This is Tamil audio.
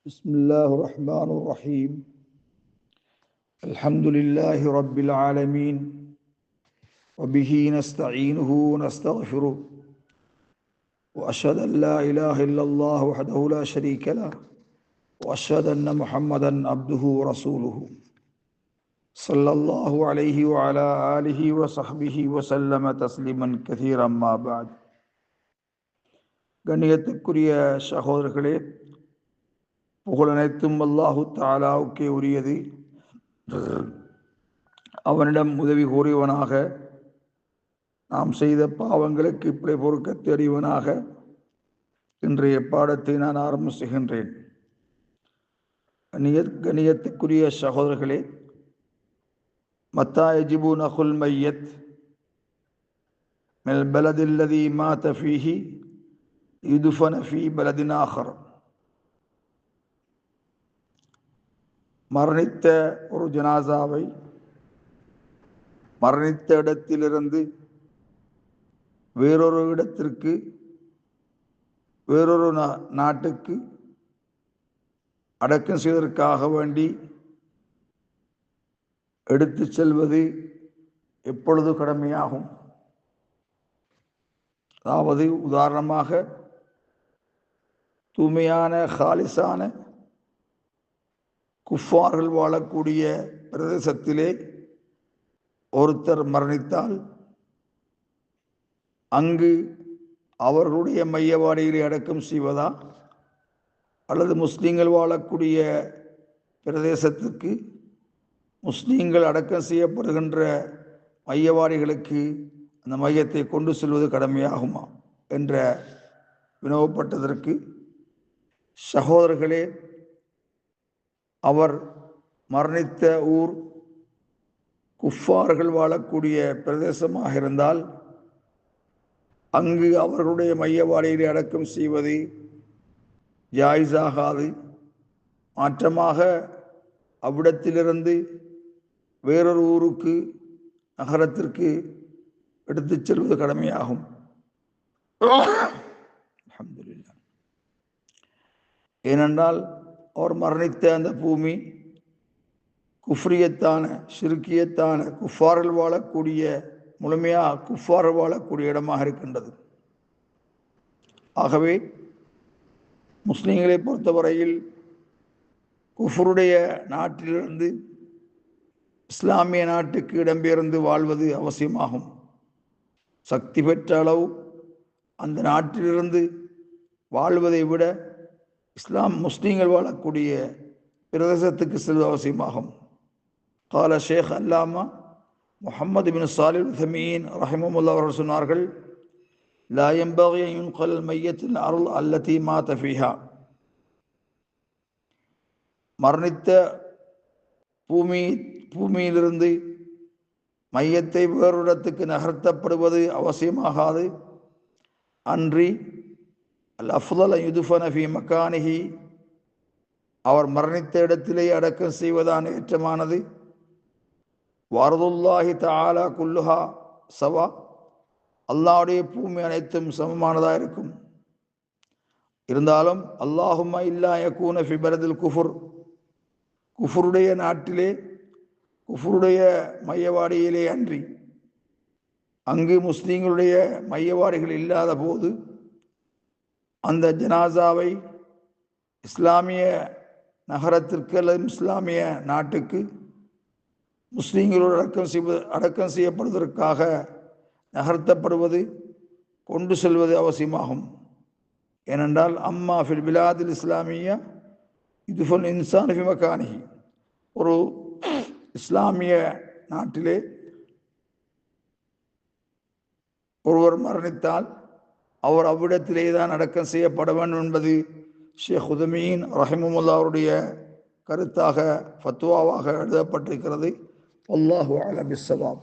بسم الله الرحمن الرحيم. الحمد لله رب العالمين وبه نستعينه ونستغفره وأشهد أن لا إله إلا الله وحده لا شريك له وأشهد أن محمدا عبده ورسوله صلى الله عليه وعلى آله وصحبه وسلم تسليما كثيرا ما بعد. கண்ணியத்துக்குரிய சகோதரர்களே, புகழ் அனைத்தும் அல்லாஹு தஆலாவுக்கே உரியது. அவனிடம் உதவி கூறியவனாக, நாம் செய்த பாவங்களுக்கு இப்படி பொறுக்க தெரிவனாக இன்றைய பாடத்தை நான் ஆரம்பம் செய்கின்றேன். கண்ணியத்துக்குரிய சகோதரர்களே, மத்தா யஜிபு நகுல் மையத் மில் பலதில்லதி மாத ஃபீஹி யுதுஃபன ஃபீ பலதின் ஆஹர். மரணித்த ஒரு ஜனாசாவை மரணித்த இடத்திலிருந்து வேறொரு இடத்திற்கு, வேறொரு நாட்டுக்கு அடக்கம் செய்வதற்காக வேண்டி எடுத்து செல்வது எப்பொழுது கடமையாகும்? அதாவது உதாரணமாக, தூய்மையான ஹாலிசான குஃபார்கள் வாழக்கூடிய பிரதேசத்திலே ஒருத்தர் மரணித்தால் அங்கு அவர்களுடைய மையவாடிகளை அடக்கம் செய்வதா, அல்லது முஸ்லீம்கள் வாழக்கூடிய பிரதேசத்துக்கு முஸ்லீம்கள் அடக்கம் செய்யப்படுகின்ற மையவாடிகளுக்கு அந்த மையத்தை கொண்டு செல்வது கடமையாகுமா என்ற வினவப்பட்டதற்கு, சகோதரர்களே, அவர் மரணித்த ஊர் குஃபார்கள் வாழக்கூடிய பிரதேசமாக இருந்தால் அங்கு அவர்களுடைய மையவாடிகளை அடக்கம் செய்வது ஜாயிஸாகாது. மாற்றமாக அவ்விடத்திலிருந்து வேறொரு ஊருக்கு, நகரத்திற்கு எடுத்துச் செல்வது கடமையாகும். அல்ஹம்துலில்லாஹ். ஏனென்றால் அவர் மரணித்த அந்த பூமி குஃப்ரியத்தான, ஷிர்கியத்தான, குஃபார்கள் வாழக்கூடிய, முழுமையாக குஃபார்கள் வாழக்கூடிய இடமாக இருக்கின்றது. ஆகவே முஸ்லீம்களை பொறுத்தவரையில் குஃபருடைய நாட்டிலிருந்து இஸ்லாமிய நாட்டுக்கு இடம்பெயர்ந்து வாழ்வது அவசியமாகும். சக்தி பெற்ற அளவு அந்த நாட்டிலிருந்து வாழ்வதை விட முஸ்லீம்கள் வாழக்கூடிய பிரதேசத்துக்கு செல்வது அவசியமாகும். கால ஷேக் அல்லாமா முஹம்மது பின் சாலிஹ் அல் உதைமீன் ரஹிமஹுல்லாஹ் அவர்கள் சொன்னார்கள், லா யம்பகி அன் யுன்கல் மையத்தின் அருள் அல்லதி மாத ஃபீஹா. மரணித்த பூமியிலிருந்து மையத்தை வேறொரு இடத்துக்கு நகர்த்தப்படுவது அவசியமாகாது. அன்றி அல் அஃதல் அன் யுதுஃபன ஃபீ மக்கானிஹி, அவர் மரணித்த இடத்திலே அடக்கம் செய்வதான் ஏற்றமானது. வர்துல்லாஹி தஆலா குல்லுஹா சவா, அல்லாஹ்வுடைய பூமி அனைத்தும் சமமானதாக இருக்கும். இருந்தாலும் அல்லாஹும்ம இல்லா யகூன ஃபி பலதில் குஃபுர், குஃபருடைய நாட்டிலே, குஃபருடைய மையவாடியிலே அன்றி அங்கு முஸ்லீம்களுடைய மையவாடிகள் இல்லாத போது அந்த ஜனாசாவை இஸ்லாமிய நகரத்திற்கு அல்லது இஸ்லாமிய நாட்டுக்கு முஸ்லீம்களோடு அடக்கம் செய்யப்படுவதற்காக நகர்த்தப்படுவது, கொண்டு செல்வது அவசியமாகும். ஏனென்றால் அம்மா ஃபில் பிலாதில் இஸ்லாமியா இதுஃபுல் இன்சான் ஃபி மக்கானிஹி, ஒரு இஸ்லாமிய நாட்டிலே ஒருவர் மரணித்தால் அவர் அவ்விடத்திலே தான் அடக்கம் செய்யப்பட வேண்டும் என்பது ஷேக் உதைமீன் ரஹிமஹுல்லாஹ் அவருடைய கருத்தாக, ஃபத்வாவாக எழுதப்பட்டிருக்கிறது. வல்லாஹு அலம் பிஸ்ஸவாப்.